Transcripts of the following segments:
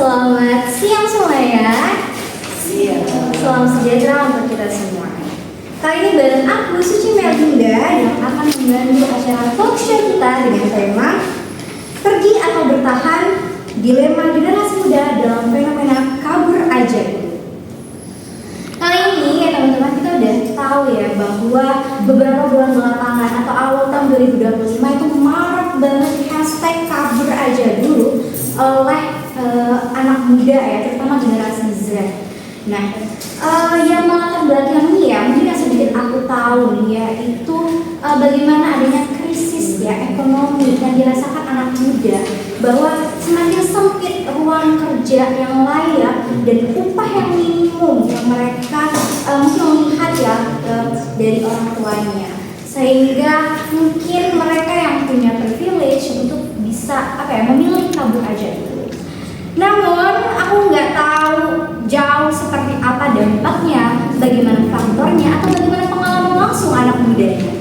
Selamat siang semuanya. Salam sejahtera untuk kita semua. Kali ini bareng aku Suci Melinda yang akan membantu acara talk show kita dengan tema Pergi atau Bertahan, Dilema Generasi Muda dalam Fenomena Kabur Aja Dulu. Kali ini ya teman-teman, kita udah tahu ya bahwa beberapa bulan belakangan atau awal tahun 2025 itu marak banget hashtag kabur aja dulu oleh anak muda ya, terutama generasi Z. Nah, yang melatar belakangi ya, mungkin yang sedikit aku tahu nih ya, itu bagaimana adanya krisis ya ekonomi yang dirasakan anak muda, bahwa semakin sempit ruang kerja yang layak dan upah yang minimum yang mereka mungkin melihat ya dari orang tuanya, sehingga mungkin mereka yang punya privilege untuk bisa memilih kabur aja dulu. Namun aku nggak tahu jauh seperti apa dampaknya, bagaimana faktornya, atau bagaimana pengalaman langsung anak mudanya.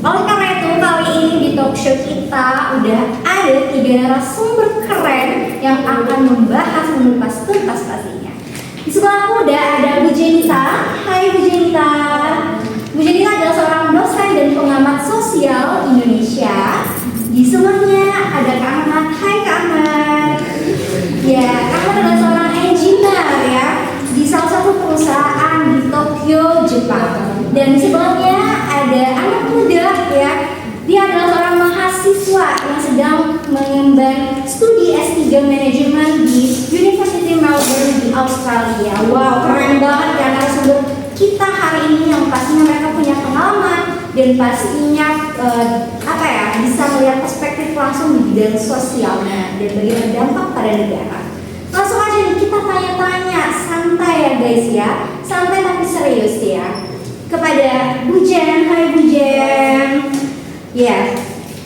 Oleh karena itu kali ini di talk show kita udah ada 3 narasumber keren yang akan membahas mengupas tuntas pastinya. Di sebelah aku udah ada Bu Jenita. Hai Bu Jenita. Bu Jenita adalah seorang dosen dan pengamat sosial Indonesia. Di sebelahnya ada Kak Ahmad. Hai Kak Ahmad. Ya, Kak Ahmad adalah seorang engineer ya di salah satu perusahaan di Tokyo, Jepang. Dan di sebelahnya ada anak muda ya. Dia adalah seorang mahasiswa yang sedang mengemban studi S3 manajemen di University Melbourne di Australia. Wow, keren banget ya narasumber kita hari ini yang pastinya mereka punya pengalaman dan pastinya bisa melihat perspektif langsung di bidang sosialnya dan bagaimana dampak pada negara. Langsung aja nih kita tanya-tanya santai ya guys ya, santai tapi serius ya, kepada Bu Jen. Hai Bu Jen. Ya,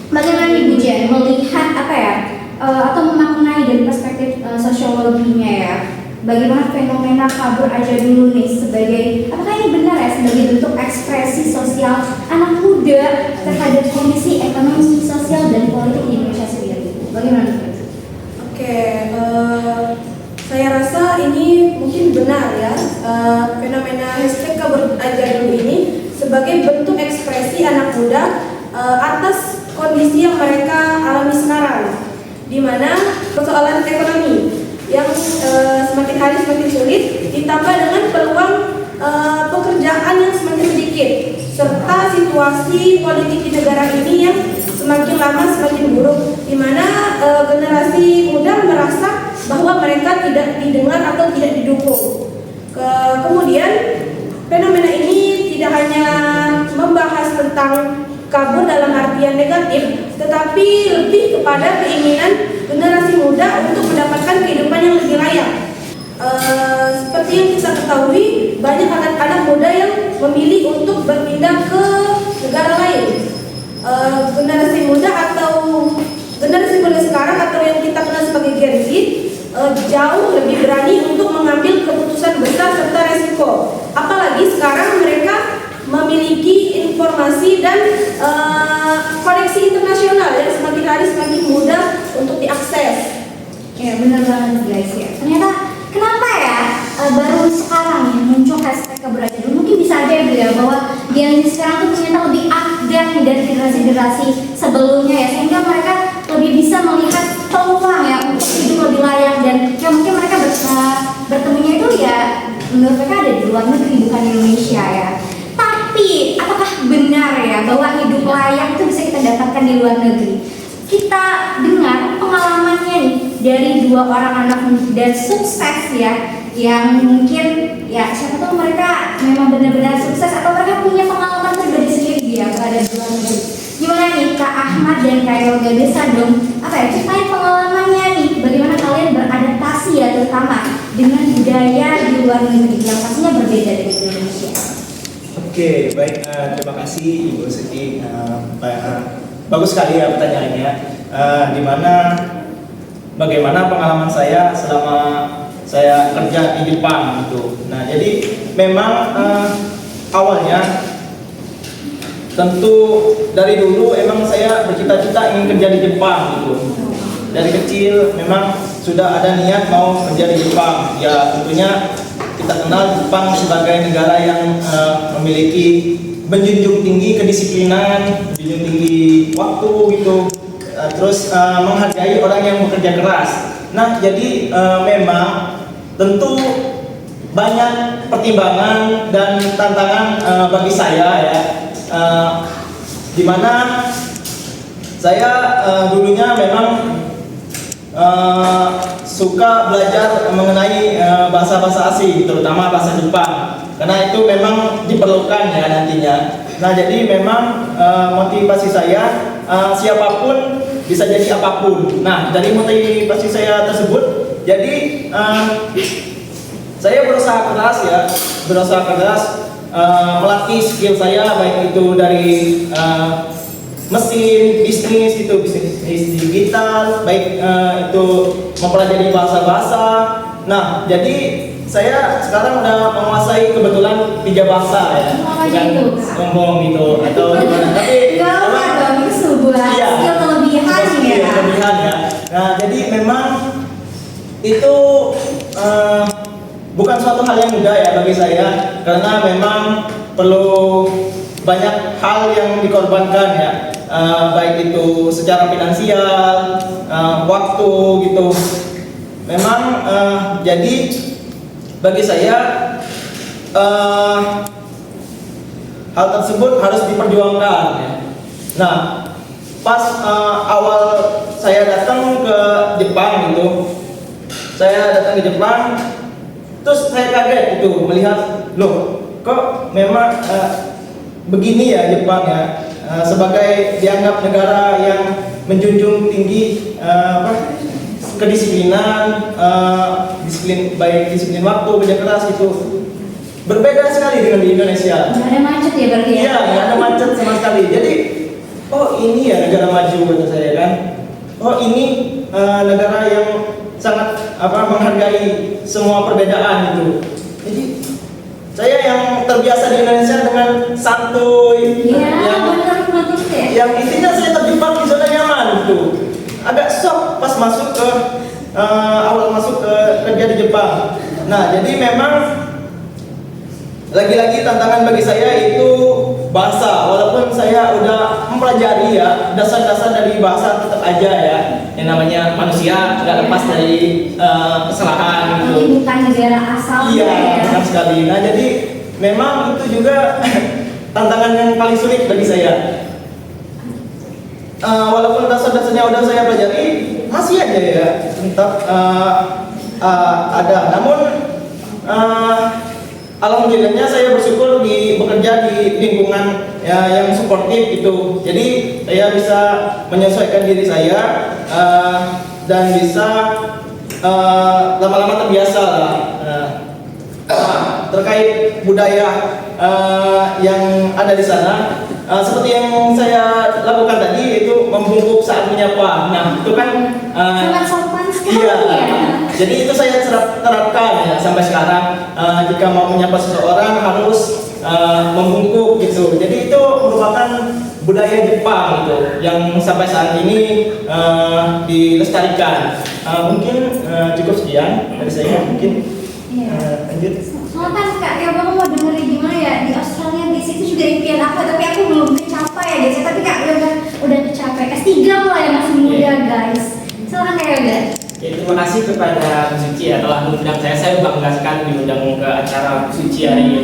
bagaimana nih Bu Jen melihat atau memaknai dari perspektif sosiologinya ya, bagaimana fenomena kabur aja dulu nih sebagai, apakah ini benar ya sebagai bentuk ekspresi sosial anak muda terhadap kondisi ekonomi, sosial, dan politik di Indonesia sendiri? Bagaimana? Oke, saya rasa ini mungkin benar ya, fenomena hashtag kabur aja dulu ini sebagai bentuk ekspresi anak muda atas kondisi yang mereka alami sekarang, di mana persoalan ekonomi yang semakin hari semakin sulit ditambah dengan peluang pekerjaan yang semakin sedikit, serta situasi politik di negara ini yang semakin lama semakin buruk, di mana generasi muda merasa bahwa mereka tidak didengar atau tidak didukung. Kemudian fenomena ini tidak hanya membahas tentang kabur dalam artian negatif, tetapi lebih kepada keinginan generasi muda untuk mendapatkan kehidupan yang lebih layak. Seperti yang kita ketahui, banyak anak-anak muda yang memilih untuk berpindah ke negara lain. Generasi muda sekarang atau yang kita kenal sebagai Gen Z jauh lebih berani untuk mengambil keputusan besar serta resiko. Apalagi sekarang mereka memiliki informasi dan koneksi internasional yang semakin hari semakin mudah untuk diakses. Ya benar banget guys ya. Ternyata kenapa ya baru sekarang ya muncul hashtag kabur aja dulu? Mungkin bisa aja ya bahwa Gen Z sekarang tuh ternyata lebih update dari generasi-generasi sebelumnya ya, sehingga mereka lebih bisa melihat peluang ya untuk hidup lebih layak, dan ya mungkin mereka bertemunya itu ya menurut mereka ada di luar negeri bukan di Indonesia ya. Tapi apakah benar ya bahwa hidup layak itu bisa kita dapatkan di luar negeri? Kita dengar pengalamannya nih dari 2 orang anak muda sukses ya, yang mungkin ya siapa tahu mereka memang benar-benar sukses atau mereka punya pengalaman pribadi sendiri ya berada di luar negeri. Gimana nih Kak Ahmad dan Kak Yoga, bisa dong ceritain pengalamannya nih, bagaimana kalian beradaptasi ya terutama dengan budaya di luar negeri yang pastinya berbeda dari Indonesia. Oke, baik, terima kasih Ibu Siti. Bagus sekali ya pertanyaannya. Dimana bagaimana pengalaman saya selama saya kerja di Jepang gitu. Nah, jadi memang awalnya tentu dari dulu emang saya bercita-cita ingin kerja di Jepang gitu. Dari kecil memang sudah ada niat mau kerja di Jepang. Ya tentunya kita kenal Jepang sebagai negara yang memiliki menjunjung tinggi kedisiplinan, menjunjung tinggi waktu gitu, terus menghargai orang yang bekerja keras. Nah jadi memang tentu banyak pertimbangan dan tantangan bagi saya ya, dimana saya dulunya memang suka belajar mengenai bahasa-bahasa asing, terutama bahasa Jepang, karena itu memang diperlukan ya nantinya. Nah jadi memang motivasi saya siapapun bisa jadi apapun. Nah dari motivasi saya tersebut, jadi saya berusaha keras melatih skill saya, baik itu dari mesin, bisnis digital, baik itu mempelajari bahasa-bahasa. Nah, jadi saya sekarang udah menguasai kebetulan 3 bahasa ya, bukan sombong gitu atau gimana, tapi Enggak dong, itu sebuah skill kelebihan ya. Kelebihan ya. Nah, jadi memang itu bukan suatu hal yang mudah ya bagi saya, karena memang perlu banyak hal yang dikorbankan ya, baik itu secara finansial, waktu gitu. Memang jadi bagi saya hal tersebut harus diperjuangkan ya. Nah pas awal saya datang ke Jepang gitu, terus saya kaget gitu melihat, loh kok memang begini ya Jepang ya, sebagai dianggap negara yang menjunjung tinggi kedisiplinan, disiplin waktu, kerja keras itu berbeda sekali dengan di Indonesia. Nggak ada macet ya berarti ya? Iya, nggak ada macet sama sekali. Jadi, oh ini ya negara maju kata saya kan. Oh ini negara yang sangat menghargai semua perbedaan itu. Jadi saya yang terbiasa di Indonesia dengan santuy, Iya, benar notice ya. yang intinya saya terjebak di zona nyaman itu. Agak shock pas masuk ke awal masuk ke kerja di Jepang. Nah jadi memang lagi-lagi tantangan bagi saya itu bahasa. Walaupun saya udah mempelajari ya dasar-dasar dari bahasa, tetap aja ya yang namanya manusia nggak lepas dari kesalahan gitu. Ini bukan negara asalnya Iya, ya. benar sekali. Nah, jadi memang itu juga tantangan yang paling sulit bagi saya. Walaupun dasar-dasarnya udah saya pelajari, masih aja ya tetap ada. Namun alhamdulillahnya saya bersyukur bekerja di lingkungan ya, yang suportif gitu. Jadi saya bisa menyesuaikan diri saya dan bisa lama-lama terbiasa lah terkait budaya yang ada di sana. Seperti yang saya lakukan tadi itu membungkuk saat menyapa. Nah itu kan Sangat sopan sekali iya. ya. Jadi itu saya terapkan ya sampai sekarang. Jika mau menyapa seseorang harus membungkuk gitu. Jadi itu merupakan budaya Jepang gitu yang sampai saat ini dilestarikan. Mungkin cukup sekian dari saya. Mungkin lanjut. Soalnya kan Kak Tio Bang mau dengerin gimana ya, di Australia di situ juga impian aku, tapi aku belum tercapai ya guys. Tapi Kak udah tercapai. S3 mulai ya, masih muda guys. Silakan Kak Yoga. Ya, terima kasih kepada Bu Suci ya telah mengundang saya. Saya bangga sekali diundang ke acara Bu Suci hari ini.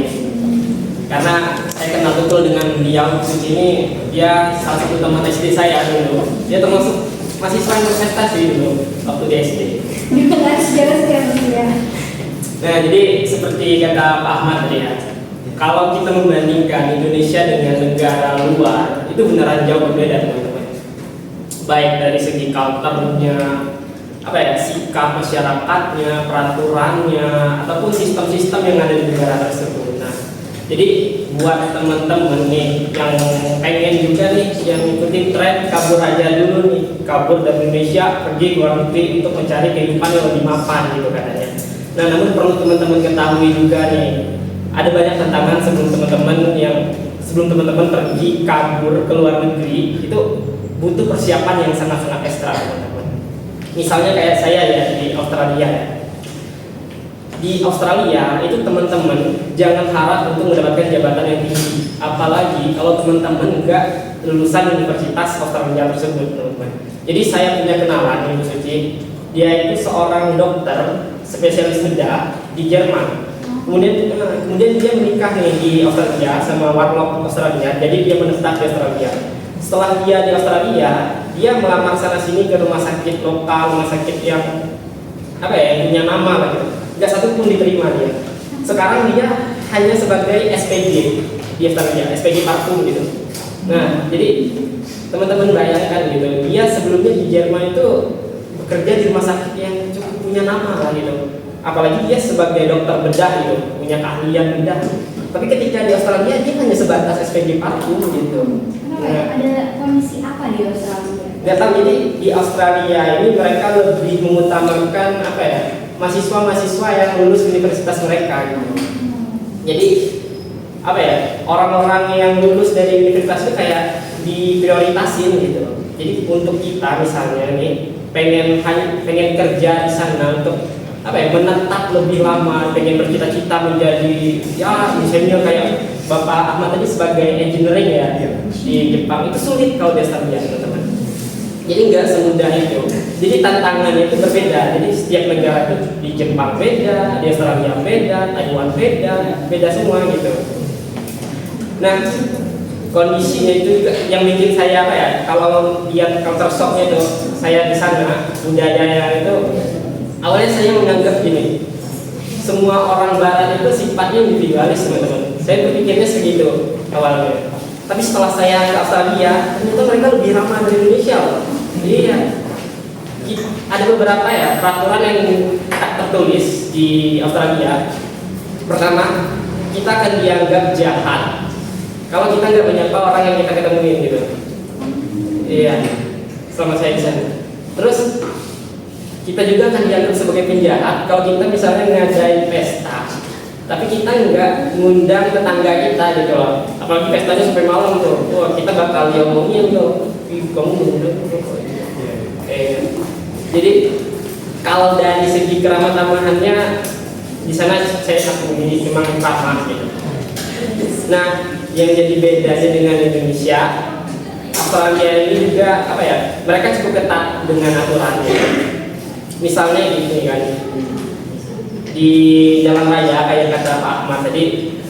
Karena saya kenal betul dengan beliau. Bu Suci ini dia salah satu teman SD saya dulu. Dia termasuk mahasiswa yang berprestasi dulu waktu di SD. Gimana sejarah ya? Nah, jadi seperti kata Pak Ahmad tadi ya, kalau kita membandingkan Indonesia dengan negara luar, itu beneran jauh berbeda teman-teman. Baik dari segi culture-nya, sikap masyarakatnya, peraturannya, ataupun sistem-sistem yang ada di negara tersebut. Nah, jadi buat teman-teman nih yang pengen juga nih yang ikutin tren kabur aja dulu nih, kabur dari Indonesia pergi ke luar negeri untuk mencari kehidupan yang lebih mapan gitu katanya. Nah, namun perlu teman-teman ketahui juga nih, ada banyak tantangan sebelum teman-teman pergi kabur ke luar negeri, itu butuh persiapan yang sangat-sangat ekstra teman-teman. Misalnya kayak saya ya di Australia ya. Di Australia itu teman-teman jangan harap untuk mendapatkan jabatan yang tinggi, apalagi kalau teman-teman enggak lulusan universitas Australia tersebut, teman-teman. Jadi saya punya kenalan Ibu Suci, dia itu seorang dokter spesialis bedah di Jerman. Kemudian dia menikah nih di Australia sama warlock Australia, jadi dia menetap di Australia. Setelah dia di Australia, dia melamar sana sini ke rumah sakit lokal, rumah sakit yang yang punya nama lah gitu. Nggak satu pun diterima dia. Sekarang dia hanya sebagai SPG di Australia, SPG parfum gitu. Nah, jadi teman-teman bayangkan gitu, dia sebelumnya di Jerman itu bekerja di rumah sakit yang cukup punya nama lah gitu. Apalagi dia sebagai dokter bedah gitu, punya keahlian bedah. Tapi ketika di Australia dia hanya sebatas SPG parfum gitu. Kenapa ya? Ada kondisi apa di Australia? Nggak tahu, jadi di Australia ini mereka lebih mengutamakan mahasiswa-mahasiswa yang lulus universitas mereka gitu. Jadi orang-orang yang lulus dari universitas itu kayak diprioritasin gitu. Jadi untuk kita misalnya nih pengen kerja di sana untuk menetap lebih lama, pengen bercita-cita menjadi insinyur kayak Bapak Ahmad tadi sebagai engineering ya di Jepang, itu sulit kalau di Australia, teman-teman. Jadi nggak semudah itu. Jadi tantangannya itu berbeda. Jadi setiap negara itu di Jepang beda, di Australia beda, Taiwan beda semua gitu. Nah, kondisinya itu juga yang bikin saya kalau lihat culture shocknya itu, saya di sana budayanya itu awalnya saya menganggap gini, semua orang Barat itu sifatnya individualis, teman-teman. Saya berpikirnya segitu awalnya. Tapi setelah saya ke Australia, ternyata mereka lebih ramah dari Indonesia loh. Jadi ya, ada beberapa peraturan yang tak tertulis di Australia. Pertama, kita akan dianggap jahat kalau kita nggak menyapa orang yang kita ketemuin gitu. Iya, selama saya di sana. Terus kita juga akan dianggap sebagai penjahat kalau kita misalnya ngadain pesta, tapi kita nggak ngundang tetangga kita gitu loh. Apalagi pestanya sampai malam tuh, kita bakal diomongin tuh, kamu ngundang. Jadi kalau dari segi keramah-tamahannya di sana saya akui memang ramah gitu. Nah, yang jadi bedanya dengan Indonesia, Australia ini juga mereka cukup ketat dengan aturannya. Misalnya gini kan, di jalan raya kayak kata Pak Ahmad tadi,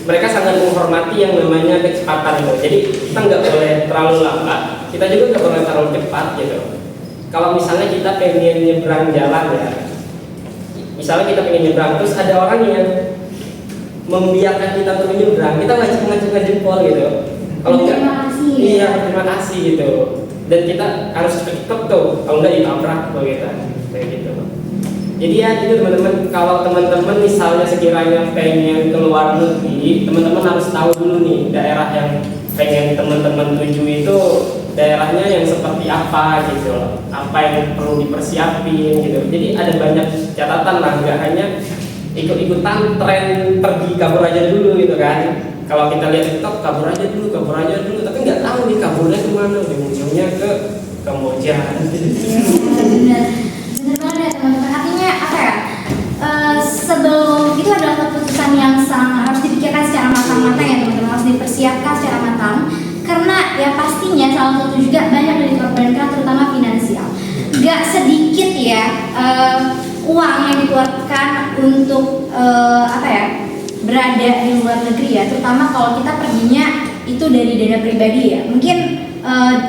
mereka sangat menghormati yang namanya kecepatan itu. Jadi kita nggak boleh terlalu lambat, kita juga nggak boleh terlalu cepat gitu. Kalau misalnya kita pengen nyebrang jalan misalnya kita pengen nyebrang, terus ada orang yang membiarkan kita untuk menyeberang, kita ngacung-ngacungkan jempol gitu. Kalau enggak, terima kasih gitu. Dan kita harus cepet tuh, kalau enggak ditabrak begitu, kayak gitu. Jadi ya itu teman-teman, kalau teman-teman misalnya sekiranya pengen ke luar negeri, teman-teman harus tahu dulu nih daerah yang pengen teman-teman tuju itu daerahnya yang seperti apa gitu loh, apa yang perlu dipersiapin gitu. Jadi ada banyak catatan lah, nggak hanya ikut-ikutan tren pergi kabur aja dulu gitu kan. Kalau kita lihat TikTok kabur aja dulu, tapi nggak tahu nih kaburnya kemana, ujung-ujungnya ke Kamboja. Benar banget teman-teman. Artinya sebelum itu adalah keputusan yang sangat harus dipikirkan secara matang-matang ya teman-teman, harus dipersiapkan secara matang. Karena ya pastinya salah satu juga banyak yang dikorbankan, terutama finansial. Gak sedikit uang yang dikeluarkan untuk berada di luar negeri ya, terutama kalau kita perginya itu dari dana pribadi ya. Mungkin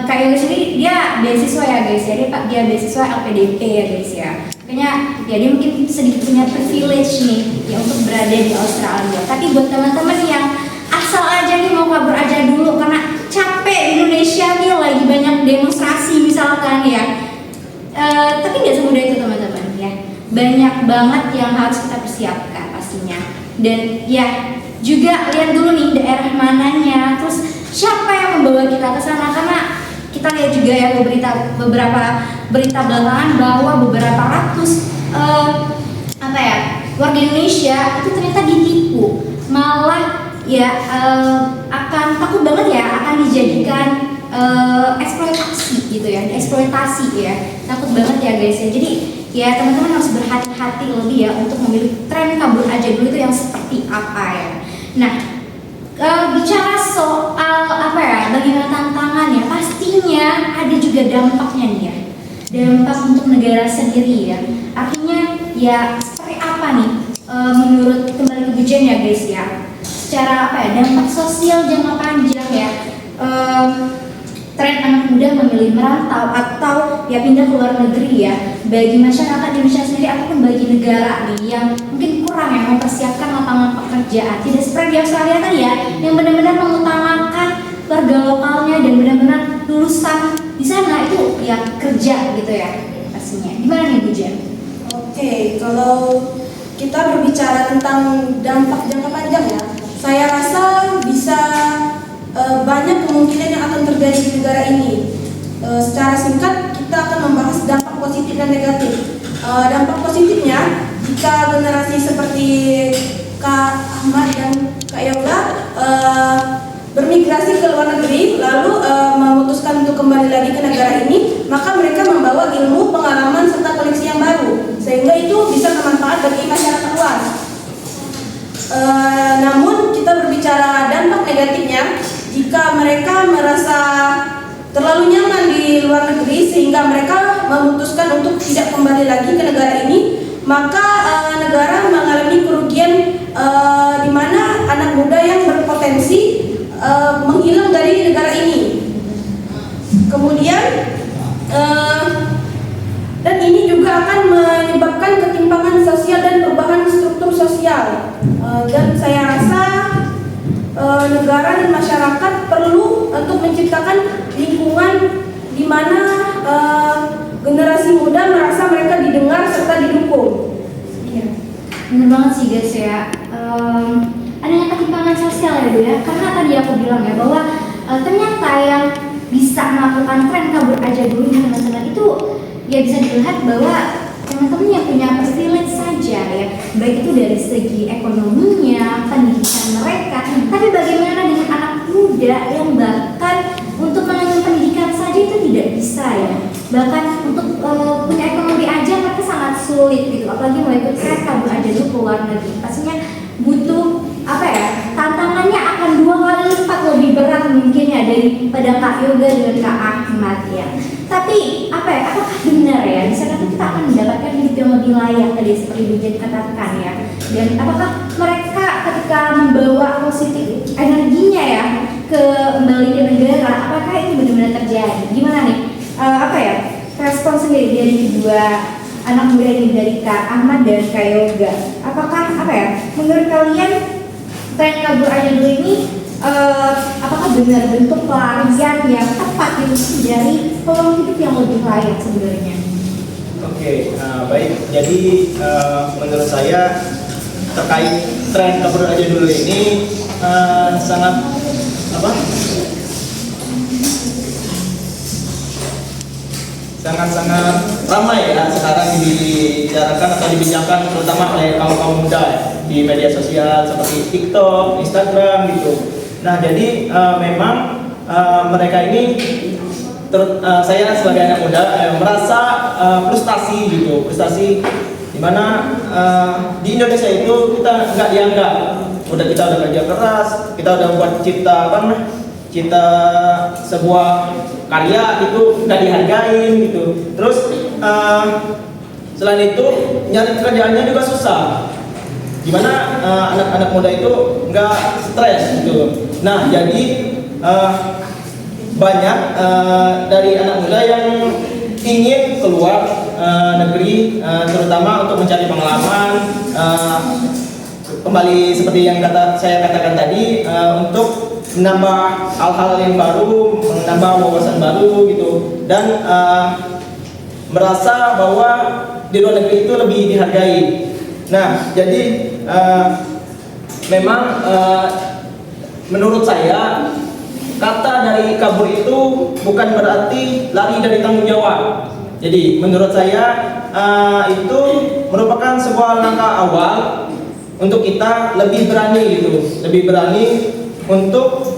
kayak Yoga sendiri dia beasiswa ya guys ya, dia beasiswa LPDP ya guys ya. Makanya ya dia mungkin sedikit punya privilege nih ya untuk berada di Australia. Tapi buat teman-teman yang asal aja nih mau kabur aja dulu karena capek di Indonesia nih lagi banyak demonstrasi misalkan ya, tapi nggak semudah itu teman-teman ya, banyak banget yang harus kita persiapkan pastinya. Dan ya juga lihat dulu nih daerah mananya, terus siapa yang membawa kita ke sana, karena kita lihat juga ya beberapa berita belakangan bahwa beberapa ratus warga Indonesia itu ternyata ditipu, malah ya akan takut banget ya akan dijadikan eksploitasi gitu ya, eksploitasi ya. Takut banget ya guys ya. Jadi ya teman-teman harus berhati-hati lebih ya untuk memilih tren kabur aja dulu itu yang seperti apa ya. Nah, bicara soal apa ya, bagaimana tantangannya, pastinya ada juga dampaknya nih ya. Dampak untuk negara sendiri ya. Artinya ya seperti apa nih menurut kembali ke Bujen ya guys ya. Secara apa ya, dampak sosial jangka panjang ya. Tren anak muda memilih merantau atau ya pindah ke luar negeri ya, bagi masyarakat Indonesia sendiri ataupun bagi negara nih yang mungkin kurang yang mempersiapkan lapangan pekerjaan, tidak seperti di Australia kan ya, yang benar-benar mengutamakan warga lokalnya dan benar-benar lulusan di sana itu ya kerja gitu ya pastinya. Gimana nih Bu Jen? Oke, kalau kita berbicara tentang dampak jangka panjang ya, saya rasa bisa banyak kemungkinan yang akan terjadi di negara ini. Secara singkat kita akan membahas dampak positif dan negatif. Dampak positifnya, jika generasi seperti Kak Ahmad dan Kak Yola bermigrasi ke luar negeri lalu memutuskan untuk kembali lagi ke negara ini, maka mereka membawa ilmu, pengalaman serta koneksi yang baru, sehingga itu bisa bermanfaat bagi masyarakat luas. Namun kita berbicara dampak negatifnya, jika mereka merasa terlalu nyaman di luar negeri sehingga mereka memutuskan untuk tidak kembali lagi ke negara ini, maka negara mengalami kerugian di mana anak muda yang berpotensi menghilang dari negara ini. Kemudian dan ini juga akan menyebabkan ketimpangan sosial dan perubahan struktur sosial. Dan saya rasa negara dan masyarakat perlu untuk menciptakan lingkungan di mana generasi muda merasa mereka didengar serta didukung. Iya, benar banget sih guys ya. Adanya ketimpangan sosial ya Bu ya, karena tadi aku bilang ya bahwa ternyata yang bisa melakukan tren kabur aja dulu teman-teman itu ya bisa dilihat bahwa teman-teman yang punya privilege saja ya, baik itu dari segi ekonominya, pendidikan mereka, tapi bagaimana dengan anak muda yang bahkan untuk mengenyam pendidikan saja itu tidak bisa ya, bahkan untuk punya ekonomi aja mereka sangat sulit gitu, apalagi mau ikut tren kabur aja dulu ke luar negeri, pastinya butuh apa ya, tantangannya akan 2 kali lipat lebih berat mungkin ya daripada Kak Yoga dengan Kak Ahmad ya. Tapi apa ya, apakah benar ya di sana kita akan mendapatkan hidup yang lebih layak tadi seperti Bu Jen katakan ya, dan apakah mereka ketika membawa positif energinya ya kembali ke negara, apakah ini benar-benar terjadi? Gimana nih apa ya respon sendiri dari kedua anak muda ini, dari Kak Ahmad dan Kak Yoga? Apakah apa ya menurut kalian tren kabur aja dulu ini apakah benar bentuk pelarian yang tepat itu dari peluang hidup yang lebih layak sebenarnya? Oke, baik. Jadi menurut saya terkait tren kabur aja dulu ini sangat sangat ramai ya sekarang dibicarakan atau dibincangkan terutama oleh kaum muda ya, di media sosial seperti TikTok, Instagram gitu. Nah jadi memang mereka ini saya sebagai anak muda merasa frustasi gitu, dimana di Indonesia itu kita nggak dianggap, kita udah kerja keras, kita udah buat cipta sebuah karya itu nggak dihargain gitu. Terus selain itu nyari kerjaannya juga susah, gimana anak-anak muda itu nggak stres gitu. Nah jadi banyak dari anak muda yang ingin keluar negeri, terutama untuk mencari pengalaman, kembali seperti yang saya katakan tadi, untuk menambah hal-hal yang baru, menambah wawasan baru gitu, dan merasa bahwa di luar negeri itu lebih dihargai. Nah, jadi memang menurut saya kata dari kabur itu bukan berarti lari dari tanggung jawab. Jadi menurut saya itu merupakan sebuah langkah awal untuk kita lebih berani gitu, lebih berani untuk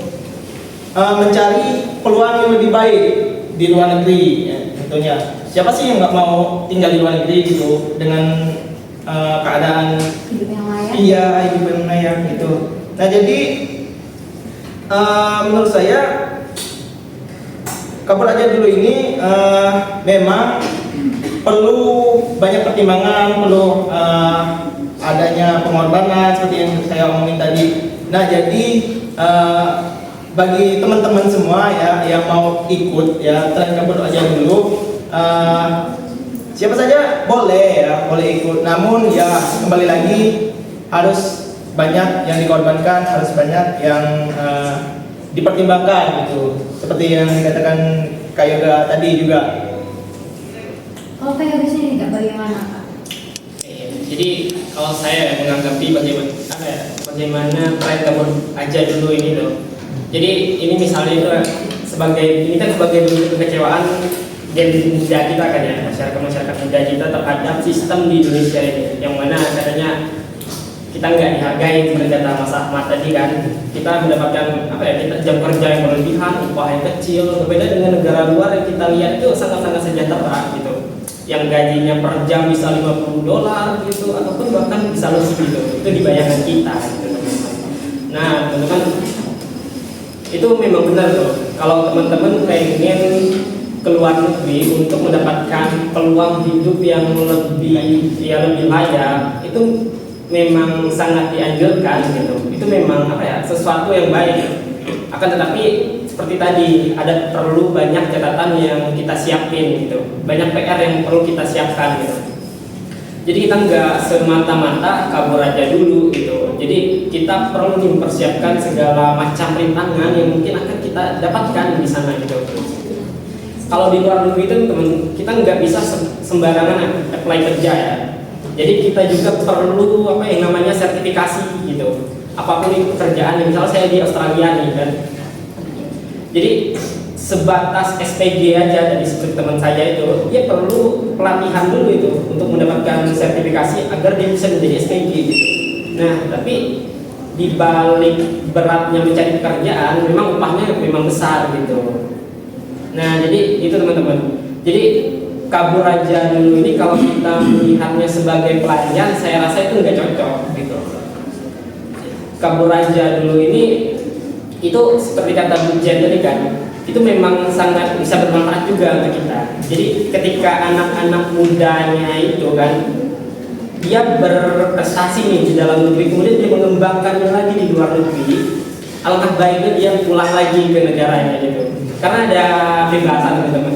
mencari peluang yang lebih baik di luar negeri, ya, tentunya. Siapa sih yang nggak mau tinggal di luar negeri gitu dengan keadaan Hidup yang layak. iya hidup yang layak gitu. Nah jadi menurut saya kabur aja dulu ini memang perlu banyak pertimbangan, perlu adanya pengorbanan seperti yang saya omongin tadi. Nah jadi bagi teman-teman semua ya yang mau ikut ya tren kabur aja dulu, siapa saja boleh ya boleh ikut. Namun ya kembali lagi harus banyak yang dikorbankan, harus banyak yang dipertimbangkan gitu. Seperti yang dikatakan Kak Yoga tadi juga. Kalau kayak di sini nggak bagaimana Kak? Jadi kalau saya menanggapi bagaimana tren kabur aja dulu ini loh. Jadi ini misalnya itu ini kan sebagai bentuk kekecewaan gen muda kita kan ya, masyarakat muda kita terhadap sistem di Indonesia ini, yang mana katanya kita nggak dihargai seperti kata Mas Ahmad tadi kan. Kita mendapatkan kita jam kerja yang berlebihan, upah yang kecil, berbeda dengan negara luar yang kita lihat itu sangat-sangat sejahtera gitu, yang gajinya per jam bisa $50 gitu, ataupun bahkan bisa lebih gitu. Itu di bayangan kita gitu, teman-teman. Nah teman-teman, itu memang benar loh. Kalau teman-teman pengen keluar negeri untuk mendapatkan peluang hidup yang lebih layak, itu memang sangat dianjurkan gitu. Itu memang sesuatu yang baik. Akan tetapi seperti tadi ada perlu banyak catatan yang kita siapin gitu. Banyak PR yang perlu kita siapkan gitu. Jadi kita nggak semata-mata kabur aja dulu gitu. Jadi kita perlu mempersiapkan segala macam rintangan yang mungkin akan kita dapatkan di sana gitu. Kalau di luar negeri itu teman, kita nggak bisa sembarangan apply kerja ya. Jadi kita juga perlu yang namanya sertifikasi gitu. Apapun itu pekerjaan, misalnya saya di Australia nih kan. Jadi sebatas SPG aja dari seperti teman saya itu, dia perlu pelatihan dulu itu untuk mendapatkan sertifikasi agar dia bisa menjadi SPG gitu. Nah, tapi di balik beratnya mencari pekerjaan, memang upahnya memang besar gitu. Nah, jadi itu teman-teman. Jadi kabur aja dulu ini kalau kita melihatnya sebagai pelayan, saya rasa itu nggak cocok gitu. Kabur aja dulu ini itu seperti kata Bu Jen tadi kan, itu memang sangat bisa bermanfaat juga untuk kita. Jadi ketika anak-anak mudanya itu kan dia berprestasi nih di dalam negeri, kemudian dia mengembangkannya lagi di luar negeri, alangkah baiknya dia pulang lagi ke negaranya gitu. Karena ada pembahasan teman-teman,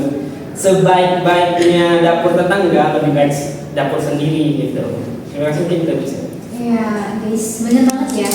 sebaik-baiknya dapur tetangga lebih baik dapur sendiri gitu. Terima kasih, mungkin kita bisa. Ya guys, bener banget ya.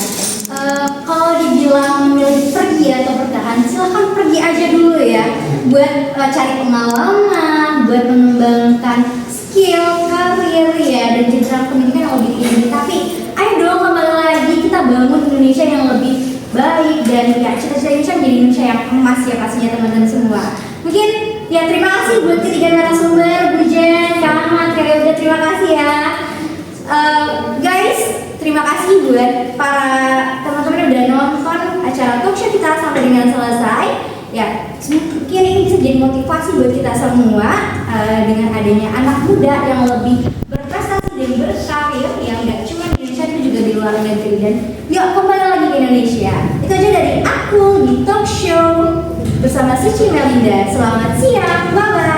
Kalau dibilang memilih pergi atau bertahan, silahkan pergi aja dulu ya. Buat cari pengalaman, buat mengembangkan skill, karir ya, dan jenjang pendidikan yang lebih tinggi. Tapi ayo dong kembali lagi kita bangun Indonesia yang lebih baik, dan ya cita-cita Indonesia menjadi Indonesia yang emas ya pastinya teman-teman semua. Mungkin ya terima kasih buat ketiga narasumber, Bu Jen, Kak Ahmad, Kak Yoga, terima kasih ya. Guys, terima kasih buat para teman-teman yang udah nonton acara talk show kita sampai dengan selesai. Ya, mungkin ini bisa jadi motivasi buat kita semua dengan adanya anak muda yang lebih berprestasi dan berkarir, yang nggak cuma di Indonesia tapi juga di luar negeri. Dan yuk kembali lagi ke Indonesia. Itu aja dari aku di talk show bersama Suci Melinda. Selamat siang, bye bye.